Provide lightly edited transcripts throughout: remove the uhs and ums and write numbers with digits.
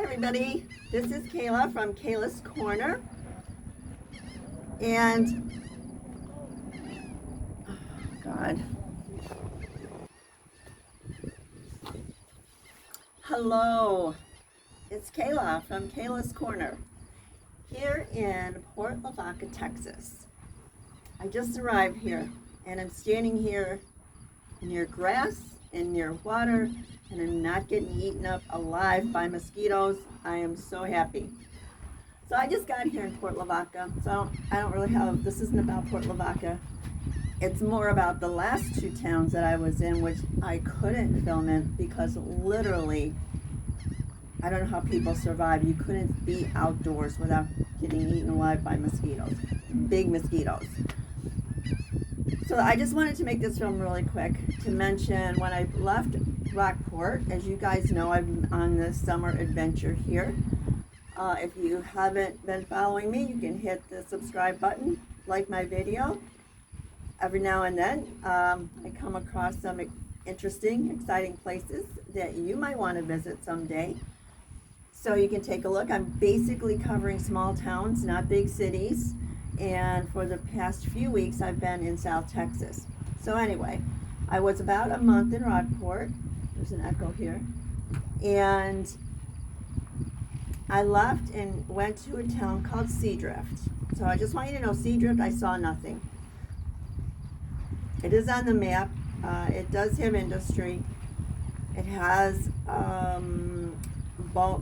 everybody. This is Kayla from Kayla's Corner. And, oh God. Hello. It's Kayla from Kayla's Corner here in Port Lavaca, Texas. I just arrived here and I'm standing here near grass and near water, and I'm not getting eaten up alive by mosquitoes. I am so happy. So I just got here in Port Lavaca, so I don't really have, this isn't about Port Lavaca. It's more about the last two towns that I was in, which I couldn't film in because literally, I don't know how people survive. You couldn't be outdoors without getting eaten alive by mosquitoes, big mosquitoes. So I just wanted to make this film really quick to mention when I left Rockport. As you guys know, I'm on this summer adventure here. If you haven't been following me, you can hit the subscribe button, like my video. Every now and then, I come across some interesting, exciting places that you might want to visit someday. So you can take a look. I'm basically covering small towns, not big cities. And for the past few weeks, I've been in South Texas. So anyway, I was about a month in Rockport. There's an echo here. And I left and went to a town called Seadrift. So I just want you to know, Seadrift, I saw nothing. It is on the map. It does have industry. It has boat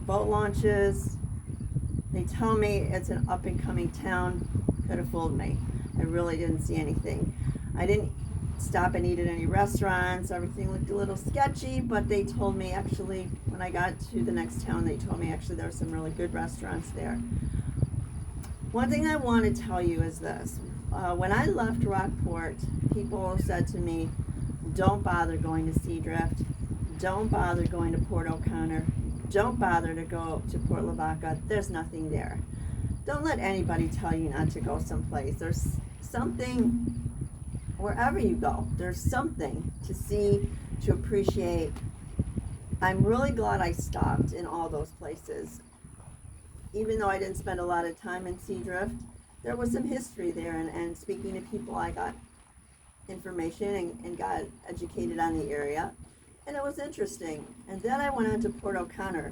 launches. They tell me it's an up-and-coming town. Could have fooled me. I really didn't see anything. I didn't stop and eat at any restaurants. Everything looked a little sketchy, but they told me actually, when I got to the next town, they told me actually there were some really good restaurants there. One thing I want to tell you is this. When I left Rockport, people said to me, don't bother going to Seadrift. Don't bother going to Port O'Connor. Don't bother to go to Port Lavaca. There's nothing there. Don't let anybody tell you not to go someplace. There's something, wherever you go, there's something to see, to appreciate. I'm really glad I stopped in all those places. Even though I didn't spend a lot of time in Seadrift, there was some history there, and speaking to people, I got information and got educated on the area, and it was interesting. And then I went on to Port O'Connor,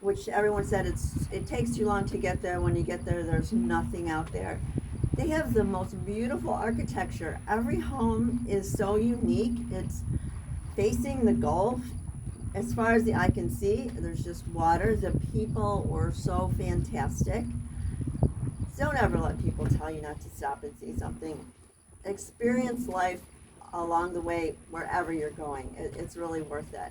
which everyone said it takes too long to get there. When you get there, there's nothing out there. They have the most beautiful architecture. Every home is so unique. It's facing the Gulf. As far as the eye can see, there's just water. The people were so fantastic. Don't ever let people tell you not to stop and see something. Experience life along the way wherever you're going. It's really worth it.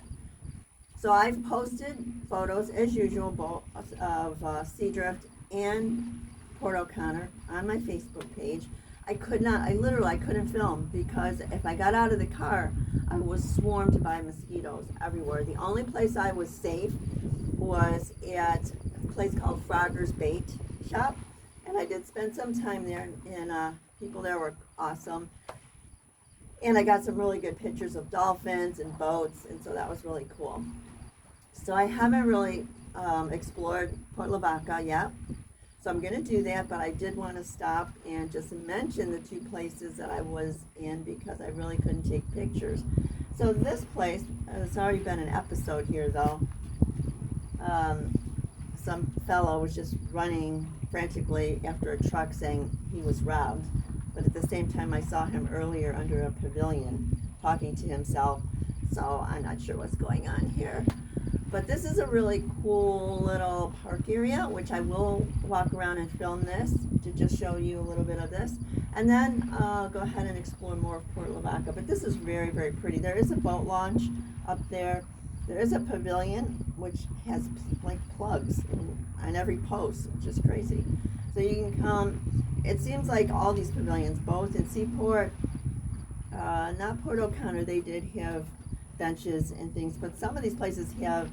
So I've posted photos, as usual, of Seadrift and Port O'Connor on my Facebook page. I couldn't film because if I got out of the car, I was swarmed by mosquitoes everywhere. The only place I was safe was at a place called Frogger's Bait Shop, and I did spend some time there, and people there were awesome. And I got some really good pictures of dolphins and boats, and so that was really cool. So I haven't really explored Port Lavaca yet, so I'm going to do that, but I did want to stop and just mention the two places that I was in because I really couldn't take pictures. So this place, it's already been an episode here though. Some fellow was just running frantically after a truck saying he was robbed, but at the same time I saw him earlier under a pavilion talking to himself, so I'm not sure what's going on here. But this is a really cool little park area, which I will walk around and film this to just show you a little bit of this. And then go ahead and explore more of Port Lavaca. But this is very, very pretty. There is a boat launch up there. There is a pavilion, which has like plugs on every post, which is crazy. So you can come. It seems like all these pavilions, both in Seaport, not Port O'Connor, they did have benches and things, but some of these places have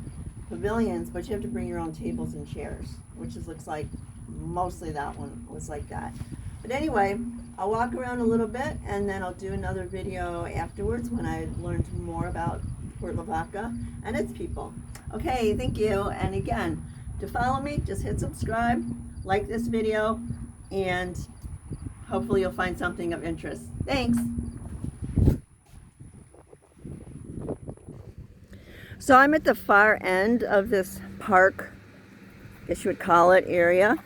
pavilions, but you have to bring your own tables and chairs, which looks like mostly that one was like that. But anyway, I'll walk around a little bit and then I'll do another video afterwards when I learned more about Port Lavaca and its people. Okay, thank you. And again, to follow me, just hit subscribe, like this video, and hopefully you'll find something of interest. Thanks. So I'm at the far end of this park, I guess you would call it, area.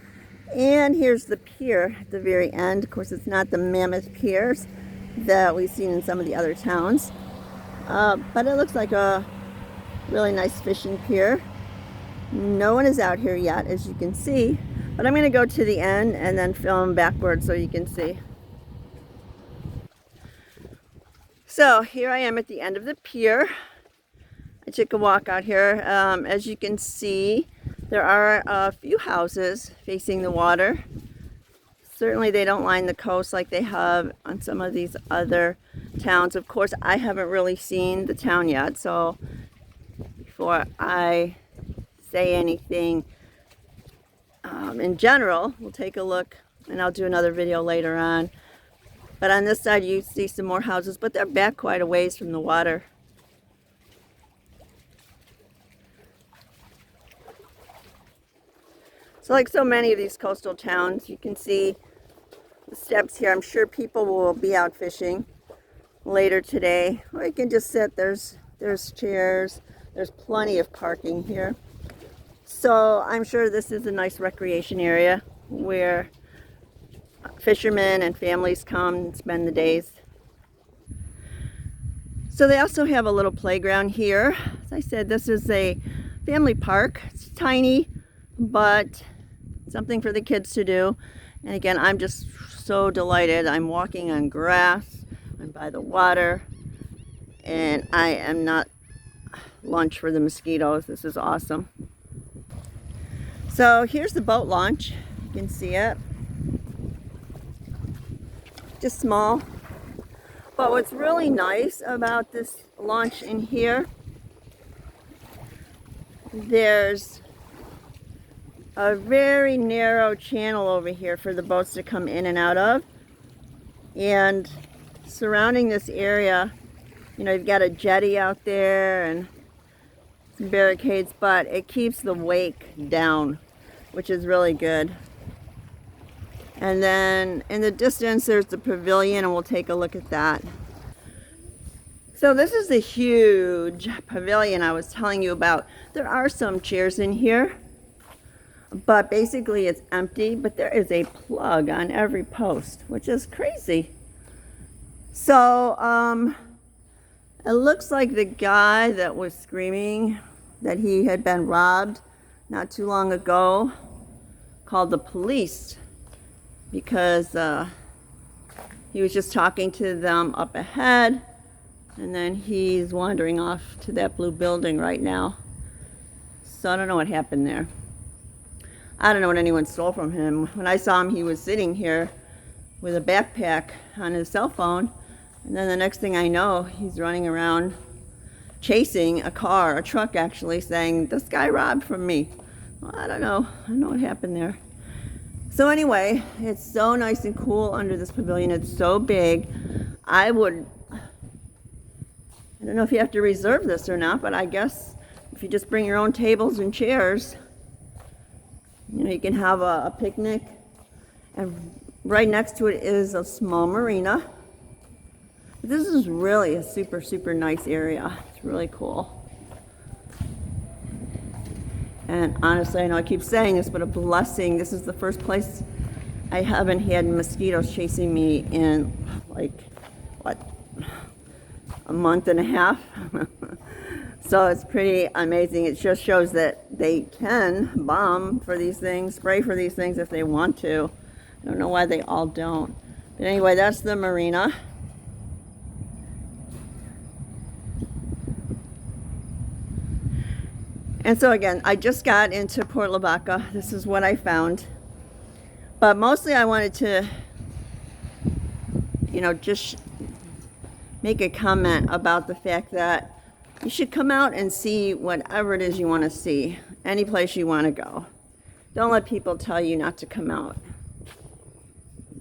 And here's the pier at the very end. Of course, it's not the mammoth piers that we've seen in some of the other towns. But it looks like a really nice fishing pier. No one is out here yet, as you can see. But I'm going to go to the end and then film backwards so you can see. So here I am at the end of the pier. I took a walk out here. As you can see, there are a few houses facing the water. Certainly they don't line the coast like they have on some of these other towns. Of course, I haven't really seen the town yet, so before I say anything in general, we'll take a look, and I'll do another video later on. But on this side you see some more houses, but they're back quite a ways from the water. So like so many of these coastal towns, you can see the steps here. I'm sure people will be out fishing later today. Or you can just sit. There's chairs. There's plenty of parking here. So I'm sure this is a nice recreation area where fishermen and families come and spend the days. So they also have a little playground here. As I said, this is a family park. It's tiny, but something for the kids to do. And again, I'm just so delighted. I'm walking on grass, I'm by the water, and I am not lunch for the mosquitoes. This is awesome. So here's the boat launch. You can see it. Just small. But what's really nice about this launch in here, there's a very narrow channel over here for the boats to come in and out of. And surrounding this area, you know, you've got a jetty out there and some barricades, but it keeps the wake down, which is really good. And then in the distance there's the pavilion, and we'll take a look at that. So this is the huge pavilion I was telling you about. There are some chairs in here, but basically it's empty, but there is a plug on every post, which is crazy. So it looks like the guy that was screaming that he had been robbed not too long ago called the police because he was just talking to them up ahead, and then he's wandering off to that blue building right now. So I don't know what happened there. I don't know what anyone stole from him. When I saw him, he was sitting here with a backpack on his cell phone. And then the next thing I know, he's running around chasing a car, a truck actually, saying, "This guy robbed from me." Well, I don't know what happened there. So anyway, it's so nice and cool under this pavilion. It's so big. I don't know if you have to reserve this or not, but I guess if you just bring your own tables and chairs, you know, you can have a picnic. And right next to it is a small marina. This is really a super, super nice area. It's really cool. And honestly, I know I keep saying this, but a blessing. This is the first place I haven't had mosquitoes chasing me in, like, what, a month and a half? So it's pretty amazing. It just shows that they can bomb for these things, spray for these things if they want to. I don't know why they all don't. But anyway, that's the marina. And so again, I just got into Port Lavaca. This is what I found. But mostly I wanted to, you know, just make a comment about the fact that you should come out and see whatever it is you want to see, any place you want to go. Don't let people tell you not to come out.